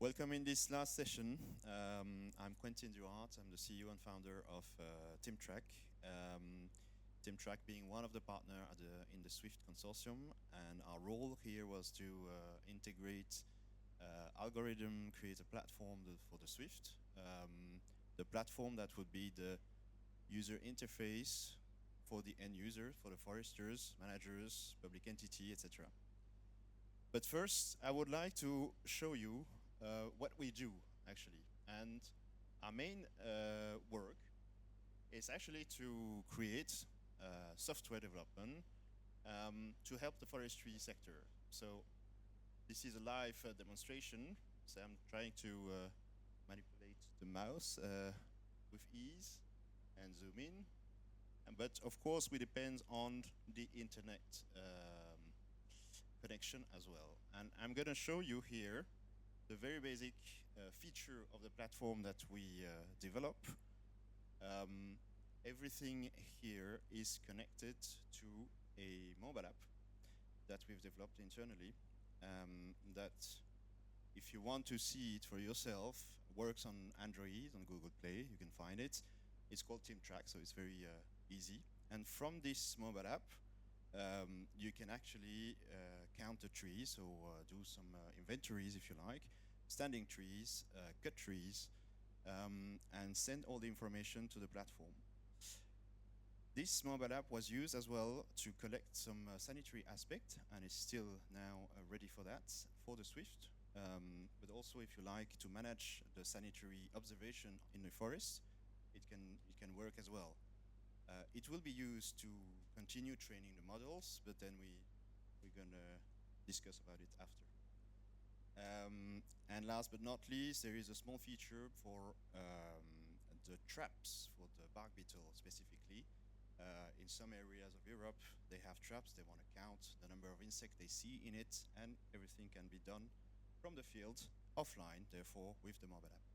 Welcome in this last session. I'm Quentin Duhart. I'm the CEO and founder of TeamTrack. TeamTrack being one of the partners in the SWIFTT consortium, and our role here was to integrate algorithm, create a platform for the SWIFTT, the platform that would be the user interface for the end user, for the foresters, managers, public entity, etc. But first, I would like to show you what we do, actually. And our main work is actually to create software development to help the forestry sector. So this is a live demonstration. So I'm trying to manipulate the mouse with ease and zoom in. But of course, we depend on the internet connection as well. And I'm going to show you here the very basic feature of the platform that we develop. Everything here is connected to a mobile app that we've developed internally that, if you want to see it for yourself, works on Android, on Google Play. You can find it. It's called TeamTrack, so it's very easy. And from this mobile app, you can actually count the trees, so do some inventories if you like, standing trees, cut trees, and send all the information to the platform. This mobile app was used as well to collect some sanitary aspect, and is still now ready for that, for the SWIFTT. But also, if you like to manage the sanitary observation in the forest, it can work as well. It will be used to continue training the models, but then we're going to discuss about it after. And last but not least, there is a small feature for the traps for the bark beetle specifically. In some areas of Europe, they have traps. They want to count the number of insects they see in it, and everything can be done from the field, offline, therefore, with the mobile app.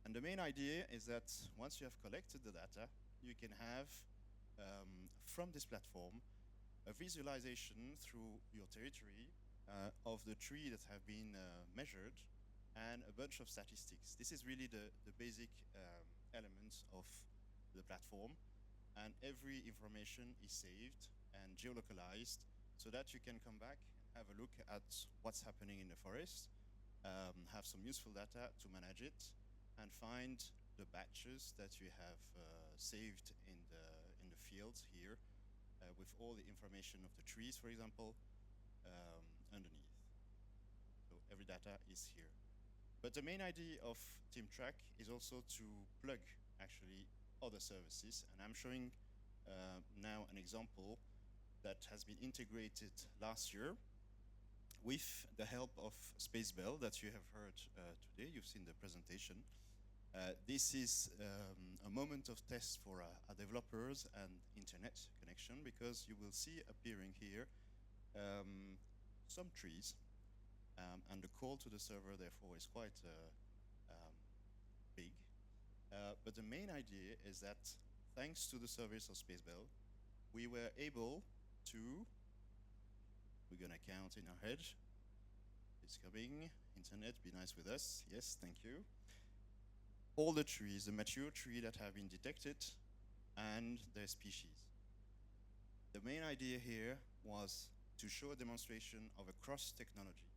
And the main idea is that once you have collected the data, you can have, from this platform, a visualization through your territory of the tree that have been measured and a bunch of statistics. This is really the basic elements of the platform, and every information is saved and geolocalized so that you can come back and have a look at what's happening in the forest, have some useful data to manage it, and find the batches that you have saved in the fields here with all the information of the trees, for example, underneath. So every data is here. But the main idea of TeamTrack is also to plug actually other services, and I'm showing now an example that has been integrated last year with the help of SpaceBell that you have heard today. You've seen the presentation. This is a moment of test for our developers and internet connection, because you will see appearing here some trees, and the call to the server therefore is quite big. But the main idea is that thanks to the service of SpaceBell, we were able to, we're going to count in our head. It's coming. Internet, be nice with us. Yes, thank you. All the trees, the mature trees that have been detected and their species. The main idea here was to show a demonstration of a cross technology.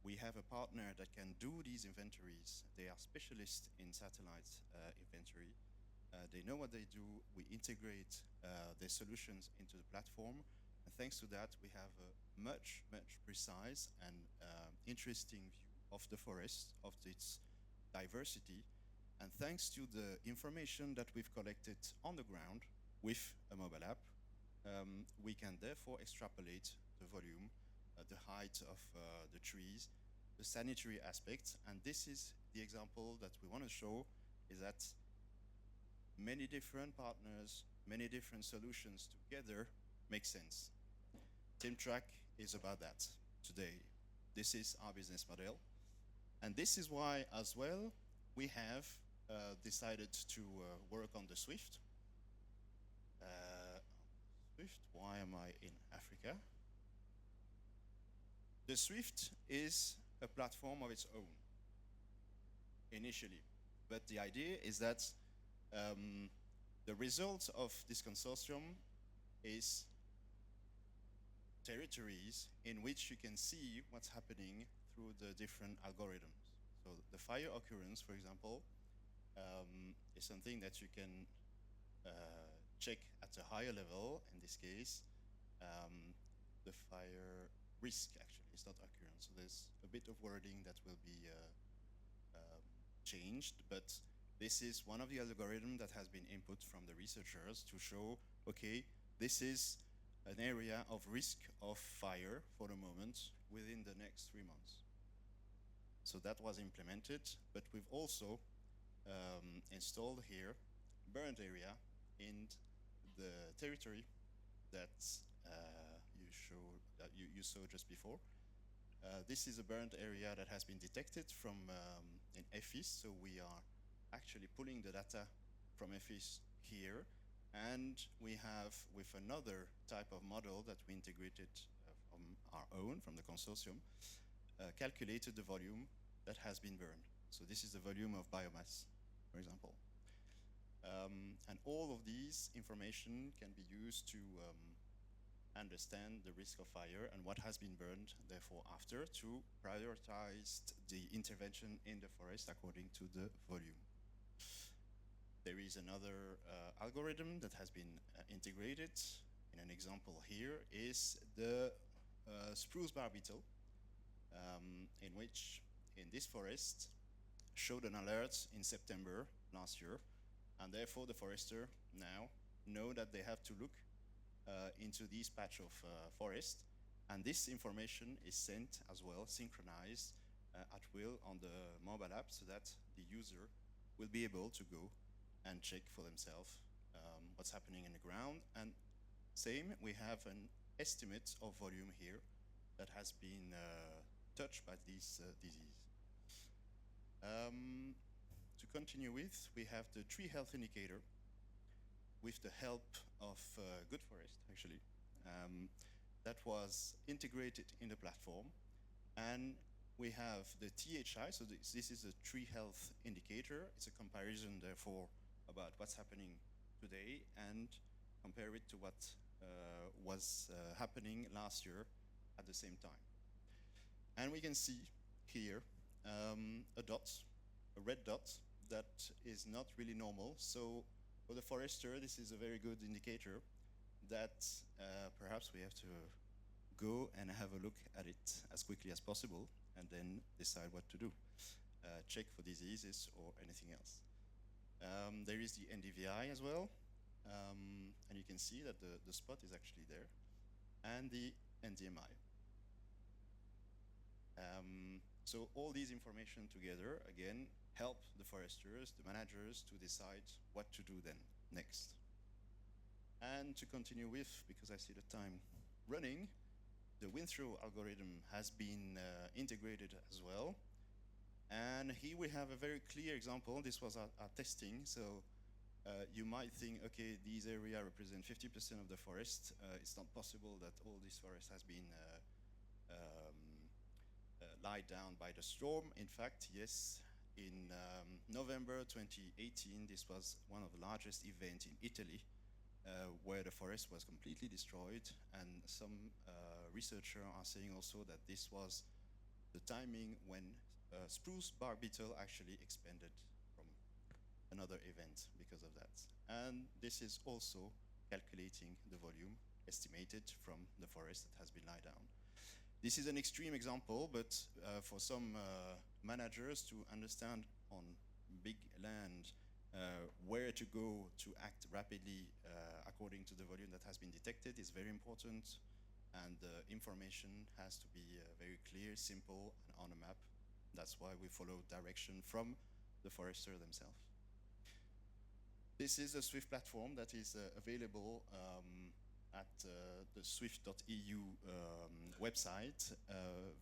We have a partner that can do these inventories. They are specialists in satellite inventory. They know what they do. We integrate their solutions into the platform. And thanks to that, we have a much, much precise and interesting view of the forest, of its diversity. And thanks to the information that we've collected on the ground with a mobile app, we can therefore extrapolate the volume, the height of the trees, the sanitary aspects. And this is the example that we want to show, is that many different partners, many different solutions together make sense. TeamTrack is about that today. This is our business model. And this is why, as well, we have decided to work on the SWIFTT. SWIFTT, why am I in Africa? The SWIFTT is a platform of its own initially. But the idea is that um, the result of this consortium is territories in which you can see what's happening through the different algorithms. So the fire occurrence, for example, is something that you can check at a higher level. In this case, the fire risk actually is not occurrence. So there's a bit of wording that will be changed, but this is one of the algorithms that has been input from the researchers to show, okay, this is an area of risk of fire for the moment within the next 3 months. So that was implemented, but we've also installed here burned area in the territory that you saw just before. This is a burned area that has been detected from in EFIS, so we are actually pulling the data from EFIS here, and we have, with another type of model that we integrated from our own, from the consortium, calculated the volume that has been burned. So this is the volume of biomass, for example. And all of these information can be used to understand the risk of fire and what has been burned, therefore, after, to prioritize the intervention in the forest according to the volume. There is another algorithm that has been integrated. In an example here is the spruce bar beetle, in which, in this forest, showed an alert in September last year, and therefore the forester now know that they have to look into this patch of forest, and this information is sent as well, synchronized at will on the mobile app, so that the user will be able to go and check for themselves what's happening in the ground. And same, we have an estimate of volume here that has been touched by this disease. To continue with, we have the tree health indicator with the help of Good Forest, actually. That was integrated in the platform. And we have the THI, so this is a tree health indicator. It's a comparison, therefore, about what's happening today and compare it to what was happening last year at the same time. And we can see here a dot, a red dot, that is not really normal. So for the forester, this is a very good indicator that perhaps we have to go and have a look at it as quickly as possible and then decide what to do. Check for diseases or anything else. There is the NDVI as well, and you can see that the spot is actually there, and the NDMI. So all these information together, again, help the foresters, the managers, to decide what to do then next. And to continue with, because I see the time running, the wind-throw algorithm has been integrated as well. And here we have a very clear example. This was our testing. So you might think, okay, these areas represent 50% of the forest. It's not possible that all this forest has been lied down by the storm. In fact, yes, in November 2018, this was one of the largest events in Italy, where the forest was completely destroyed, and some researchers are saying also that this was the timing when spruce bark beetle actually expanded from another event because of that. And this is also calculating the volume estimated from the forest that has been laid down. This is an extreme example, but for some managers to understand on big land where to go to act rapidly according to the volume that has been detected is very important, and the information has to be very clear, simple, and on a map. That's why we follow direction from the forester themselves. This is a SWIFTT platform that is available at the SWIFTT.eu website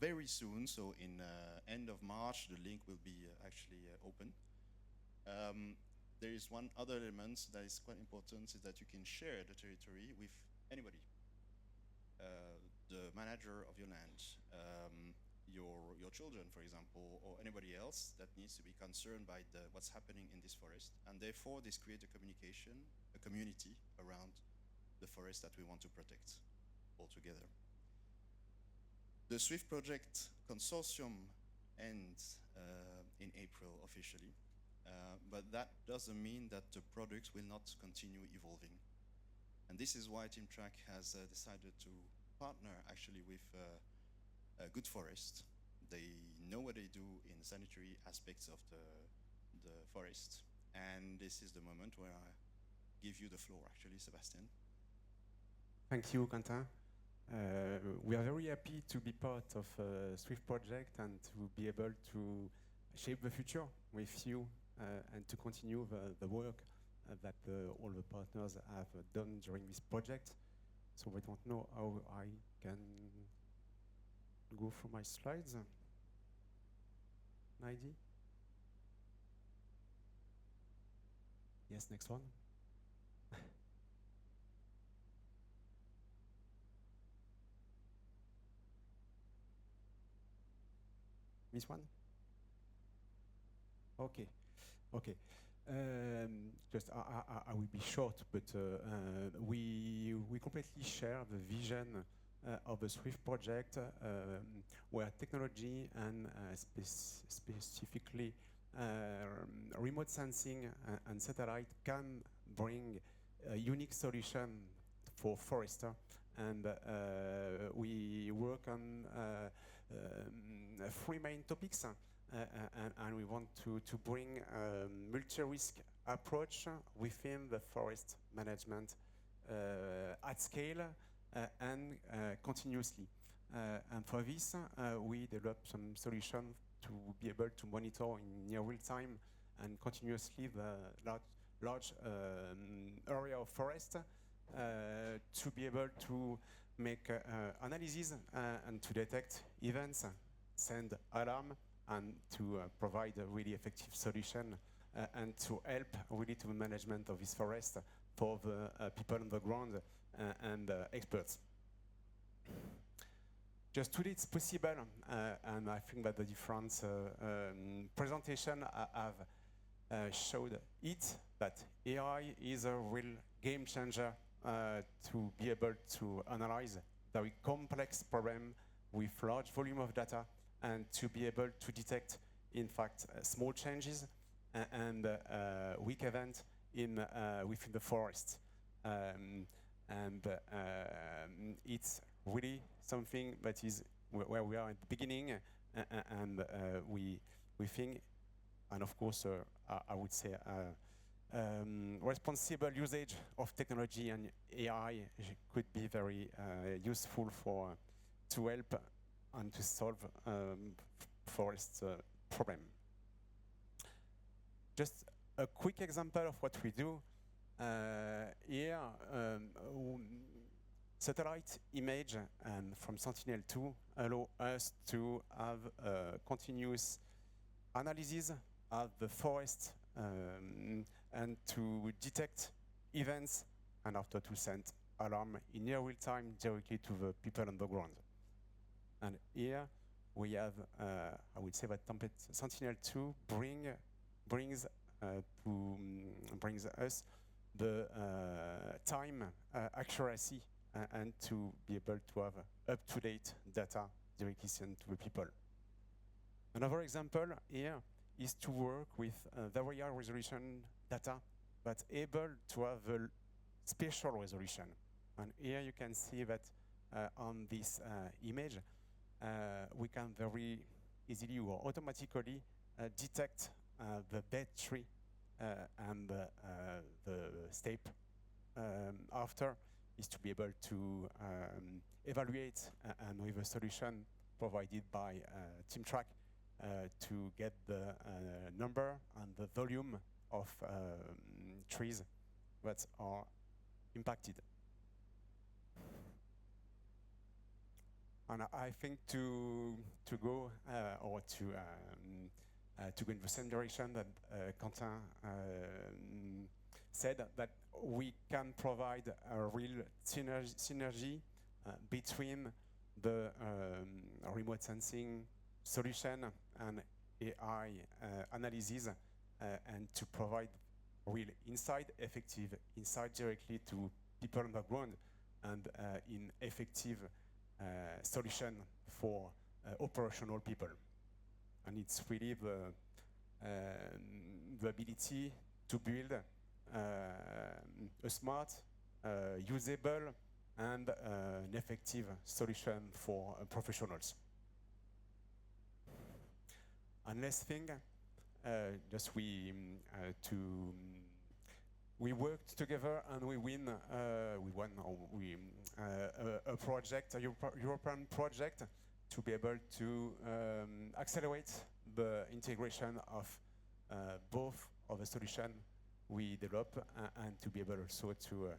very soon. So in end of March, the link will be actually open. There is one other element that is quite important, is that you can share the territory with anybody. The manager of your land, your children, for example, or anybody else that needs to be concerned by what's happening in this forest. And therefore, this creates a communication, a community around the forest that we want to protect altogether. The SWIFT project consortium ends in April officially, but that doesn't mean that the products will not continue evolving. And this is why Team Track has decided to partner actually with Good Forest. They know what they do in sanitary aspects of the forest. And this is the moment where I give you the floor, actually, Sebastian. Thank you, Quentin. We are very happy to be part of SWIFT project and to be able to shape the future with you and to continue the work that all the partners have done during this project. So I don't know how I can go through my slides. Heidi? Yes, next one. This one? Okay, okay. Just I will be short, but we completely share the vision of the SWIFT project, where technology and specifically remote sensing and satellite can bring a unique solution for forester. And we work on 3 main topics, and we want to bring a multi-risk approach within the forest management at scale and continuously. And for this, we developed some solutions to be able to monitor in near real time and continuously the large area of forest to be able to make analysis and to detect events, send alarm, and to provide a really effective solution and to help really to the management of this forest for the people on the ground and experts. Just today it's possible, and I think that the different presentation have showed it, that AI is a real game changer to be able to analyze very complex problem with large volume of data and to be able to detect, in fact, small changes and weak events within the forest. It's really something that is where we are at the beginning, and we think, and of course, I would say, responsible usage of technology and AI could be very useful to help and to solve forest problem. Just a quick example of what we do. Here, satellite image and from Sentinel-2 allow us to have continuous analysis of the forest and to detect events and after to send alarm in near real time directly to the people on the ground. And here we have, I would say that Sentinel-2 brings us the time accuracy and to be able to have up-to-date data directly sent to the people. Another example here is to work with very high resolution data, but able to have a spatial resolution. And here you can see that on this image, we can very easily or automatically detect the dead tree and the step after is to be able to evaluate and with a solution provided by Team Track to get the number and the volume of trees that are impacted. And I think to go or to go in the same direction that Quentin said, that we can provide a real synergy between the remote sensing solution and AI analysis and to provide real insight, effective insight directly to people on the ground and in effective solution for operational people. And it's really the ability to build a smart, usable, and an effective solution for professionals. And last thing, just we worked together and we won a project, a European project, to be able to accelerate the integration of both of the solution we develop and to be able also to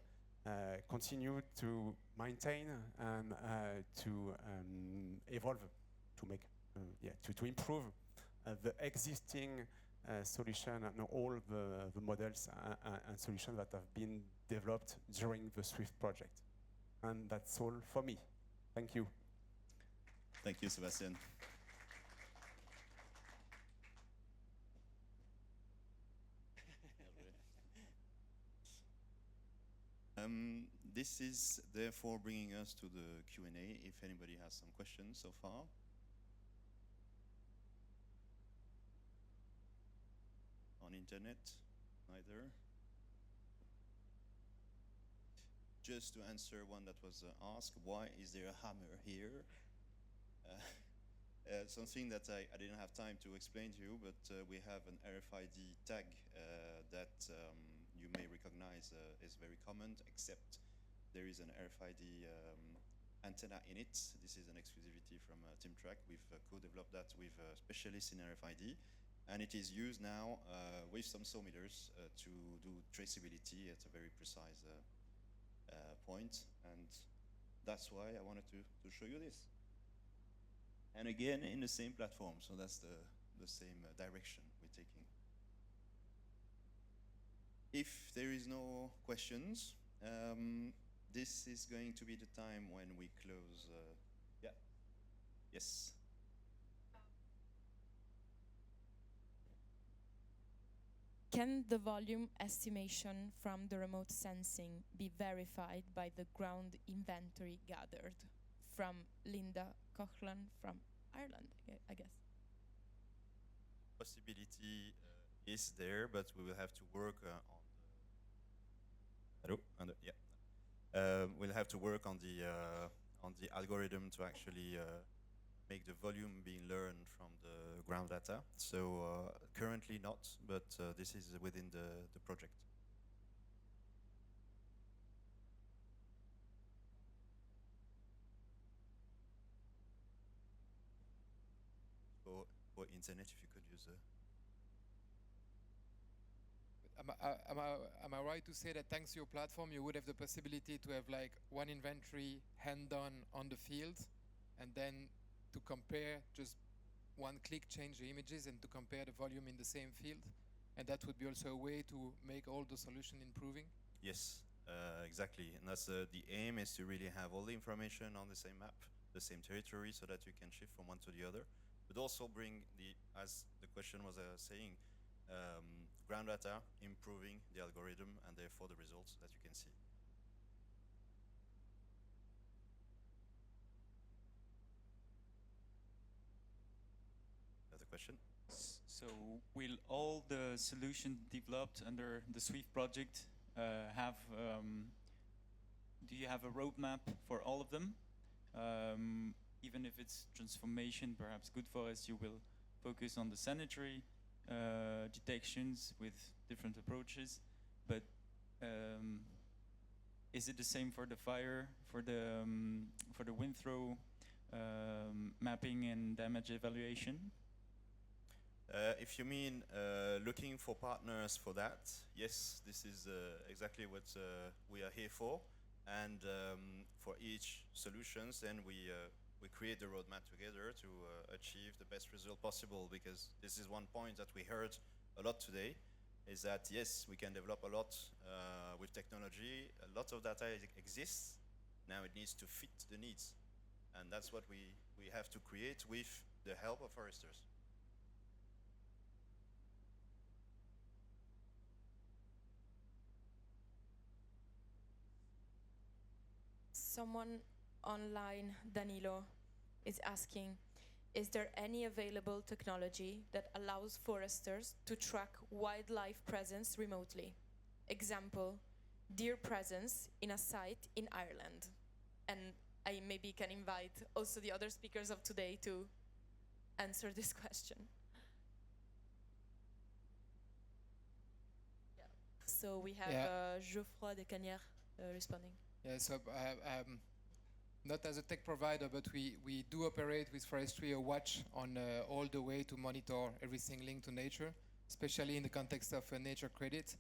continue to maintain and to evolve, to make, to improve the existing solution and all the models and solutions that have been developed during the SWIFTT project. And that's all for me. Thank you. Thank you, Sebastian. This is therefore bringing us to the Q&A, if anybody has some questions so far. On internet, neither. Just to answer one that was asked, why is there a hammer here? Something that I didn't have time to explain to you, but we have an RFID tag that you may recognize is very common, except there is an RFID antenna in it. This is an exclusivity from TeamTrack. We've co-developed that with specialists in RFID, and it is used now with some saw millers to do traceability at a very precise point, and that's why I wanted to show you this. And again, in the same platform, so that's the same direction we're taking. If there is no questions, this is going to be the time when we close. Yeah. Yes. Can the volume estimation from the remote sensing be verified by the ground inventory gathered? From Linda Cochran from Ireland, I guess. Possibility is there, but we will have to work we'll have to work on the algorithm to actually make the volume being learned from the ground data. So currently not, but this is within the project. For internet, if you could use Am I right to say that thanks to your platform, you would have the possibility to have like one inventory hand-done on the field, and then to compare, just one click, change the images, and to compare the volume in the same field? And that would be also a way to make all the solution improving? Yes, exactly. And that's the aim, is to really have all the information on the same map, the same territory, so that you can shift from one to the other. But also bring as the question was saying, ground data, improving the algorithm, and therefore the results that you can see. Another question? So will all the solutions developed under the SWIFTT project have, do you have a roadmap for all of them? Even if it's transformation, perhaps good for us, you will focus on the sanitary detections with different approaches, but is it the same for the fire, for the wind throw mapping and damage evaluation? If you mean looking for partners for that, yes, this is exactly what we are here for. And for each solutions, then we create the roadmap together to achieve the best result possible, because this is one point that we heard a lot today, is that yes, we can develop a lot with technology, a lot of data exists, now it needs to fit the needs. And that's what we we have to create with the help of foresters. Someone online, Danilo, is asking, is there any available technology that allows foresters to track wildlife presence remotely? Example, deer presence in a site in Ireland. And I maybe can invite also the other speakers of today to answer this question. Yeah. So we have Geoffroy de Canière responding. Yeah, so not as a tech provider, but we do operate with Forestry a watch on all the way to monitor everything linked to nature, especially in the context of nature credit.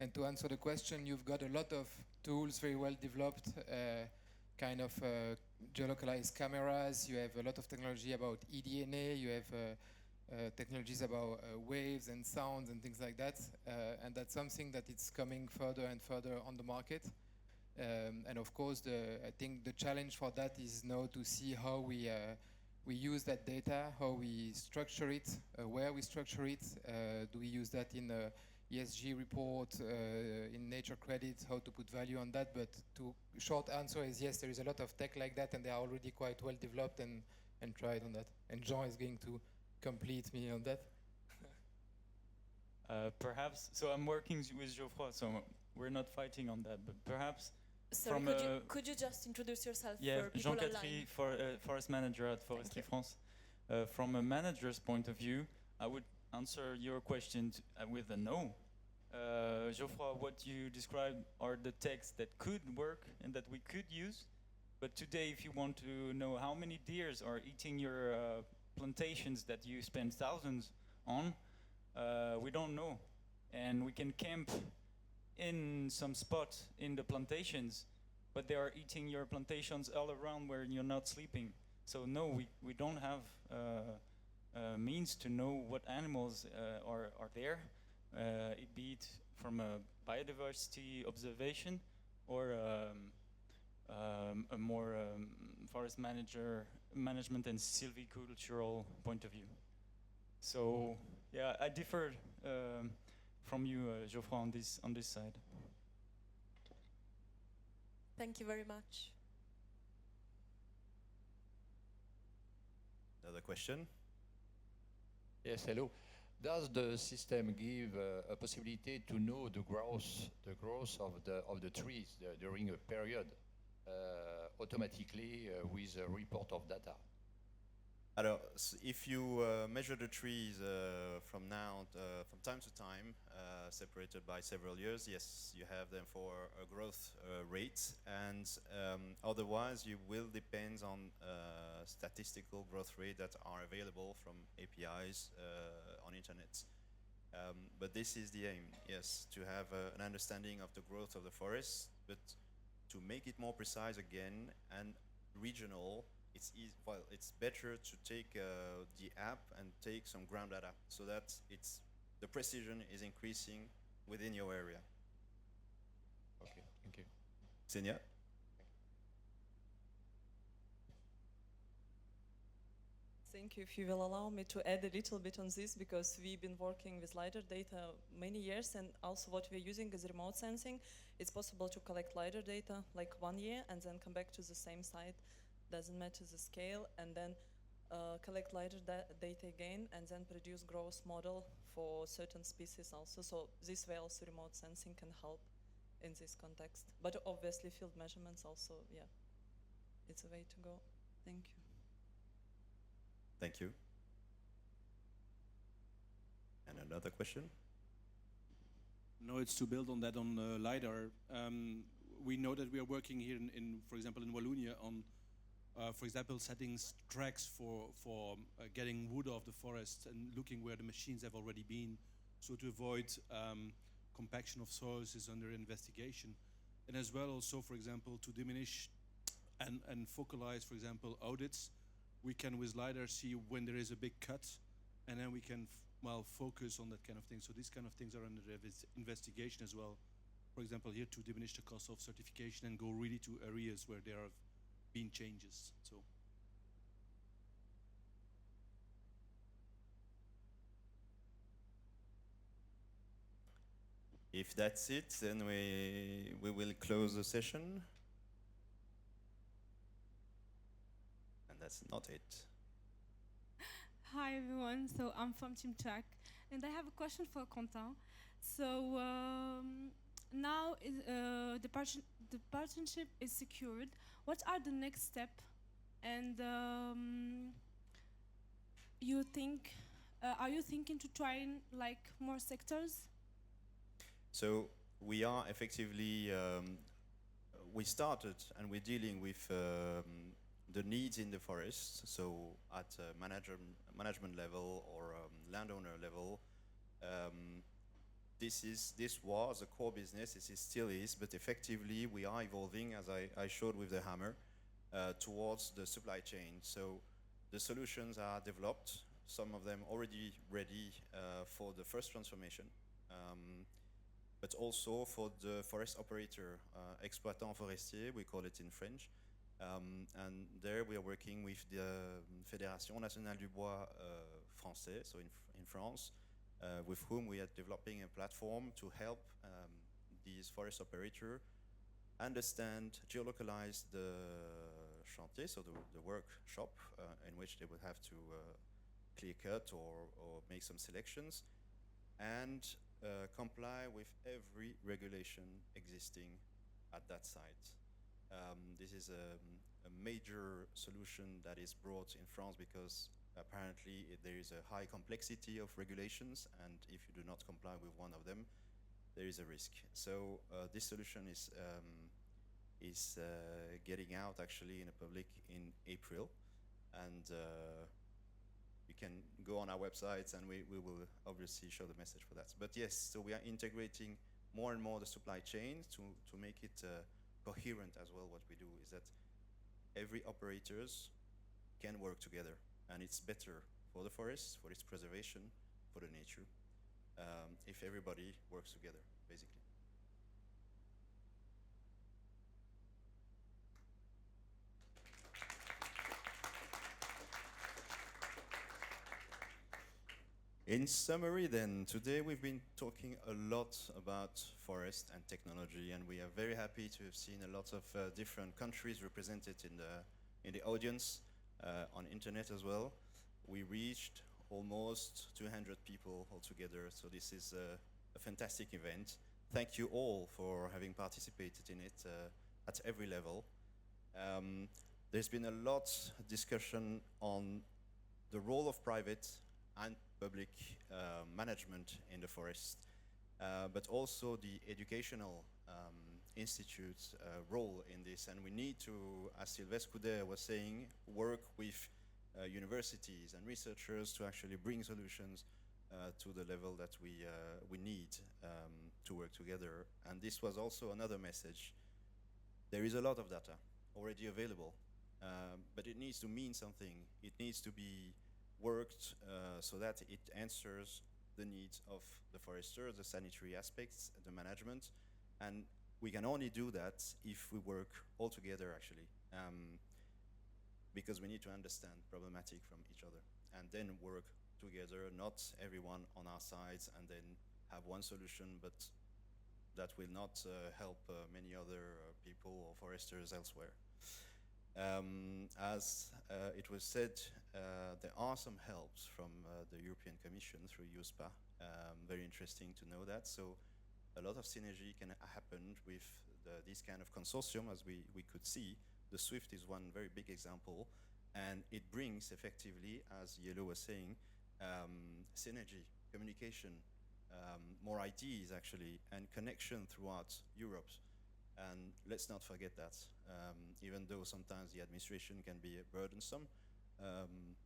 And to answer the question, you've got a lot of tools very well developed, kind of geolocalized cameras. You have a lot of technology about eDNA. You have technologies about waves and sounds and things like that. And that's something that it's coming further and further on the market. And of course, I think the challenge for that is now to see how we use that data, how we structure it, where we structure it. Do we use that in a ESG report, in nature credit, how to put value on that? But short answer is yes, there is a lot of tech like that, and they are already quite well developed and tried on that. And Jean is going to complete me on that. Perhaps, so I'm working with Geoffroy, so we're not fighting on that, but perhaps. Sorry, could you just introduce yourself for people Jean online? Catry, forest manager at Forestry France. From a manager's point of view, I would answer your question with a no. Geoffroy, what you described are the techs that could work and that we could use. But today, if you want to know how many deers are eating your plantations that you spend thousands on, we don't know. And we can camp in some spot in the plantations, but they are eating your plantations all around where you're not sleeping. So no, we don't have means to know what animals are there, be it from a biodiversity observation or a more forest management and silvicultural point of view. So yeah, I differ from you, Geoffroy, on this side. Thank you very much. Another question? Yes, hello. Does the system give a possibility to know the growth of the trees during a period automatically with a report of data? Alors, if you measure the trees from time to time, separated by several years, yes, you have them for a growth rate, and otherwise you will depend on statistical growth rate that are available from APIs on internet. But this is the aim, yes, to have an understanding of the growth of the forest, but to make it more precise again and regional. It's better to take the app and take some ground data so that the precision is increasing within your area. Okay, thank you. Xenia? Thank you. If you will allow me to add a little bit on this, because we've been working with LiDAR data many years, and also what we're using is remote sensing. It's possible to collect LiDAR data like 1 year and then come back to the same site. Doesn't matter the scale, and then collect LiDAR data again, and then produce growth model for certain species also. So this way also remote sensing can help in this context. But obviously field measurements also, yeah, it's a way to go. Thank you. Thank you. And another question? No, it's to build on that on LiDAR. We know that we are working here for example, in Wallonia on for example, setting tracks for getting wood off the forest and looking where the machines have already been, so to avoid compaction of soils is under investigation. And as well also, for example, to diminish and focalize, for example, audits, we can with LiDAR see when there is a big cut, and then we can focus on that kind of thing. So these kind of things are under investigation as well. For example, here to diminish the cost of certification and go really to areas where there have been changes. So If that's it, then we will close the session. And that's not it. Hi everyone, so I'm from Team Track, and I have a question for Quentin. So now the partnership is secured. What are the next steps? And are you thinking to try in like more sectors? So we are effectively, we started and we're dealing with the needs in the forest. So at management level or landowner level, this was a core business, it still is, but effectively we are evolving, as I showed with the hammer, towards the supply chain. So the solutions are developed, some of them already ready for the first transformation, but also for the forest operator, exploitant forestier, we call it in French. And there we are working with the Fédération Nationale du Bois Français, so in France, with whom we are developing a platform to help these forest operators understand, geolocalize the chantier, so the workshop in which they would have to clear cut or make some selections, and comply with every regulation existing at that site. This is a major solution that is brought in France because apparently there is a high complexity of regulations, and if you do not comply with one of them, there is a risk. So this solution is getting out actually in the public in April, and you can go on our websites and we will obviously show the message for that. But yes, so we are integrating more and more the supply chain to make it coherent as well. What we do is that every operators can work together, and it's better for the forest, for its preservation, for the nature, if everybody works together, basically. In summary then, today we've been talking a lot about forest and technology, and we are very happy to have seen a lot of different countries represented in the audience, on internet as well. We reached almost 200 people altogether, so this is a fantastic event. Thank you all for having participated in it at every level. There's been a lot of discussion on the role of private and public management in the forest, but also the educational institute's role in this. And we need to, as Sylvestre Coudet was saying, work with universities and researchers to actually bring solutions to the level that we need to work together. And this was also another message. There is a lot of data already available, but it needs to mean something. It needs to be worked so that it answers the needs of the foresters, the sanitary aspects, the management, and we can only do that if we work all together actually, because we need to understand problematic from each other and then work together, not everyone on our sides and then have one solution, but that will not help many other people or foresters elsewhere. As it was said, there are some helps from the European Commission through USPA. Very interesting to know that. So a lot of synergy can happen with this kind of consortium, as we could see. The SWIFTT is one very big example, and it brings effectively, as Yellow was saying, synergy, communication, more ideas actually, and connection throughout Europe. And let's not forget that, even though sometimes the administration can be burdensome,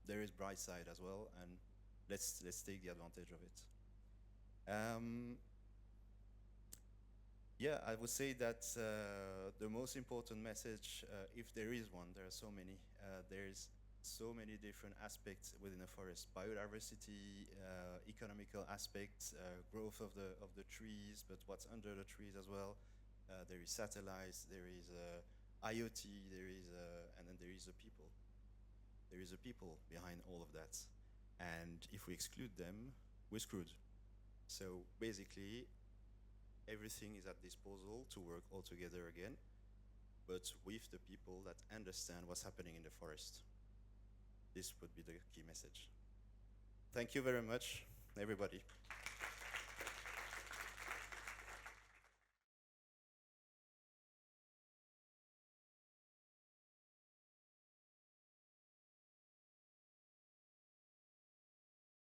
there is bright side as well, and let's take the advantage of it. Yeah, I would say that the most important message, if there is one, there are so many. There's so many different aspects within a forest: biodiversity, economical aspects, growth of the trees, but what's under the trees as well. There is satellites, there is IoT, and then there is the people. There is a people behind all of that, and if we exclude them, we're screwed. So basically, everything is at disposal to work all together again, but with the people that understand what's happening in the forest. This would be the key message. Thank you very much, everybody.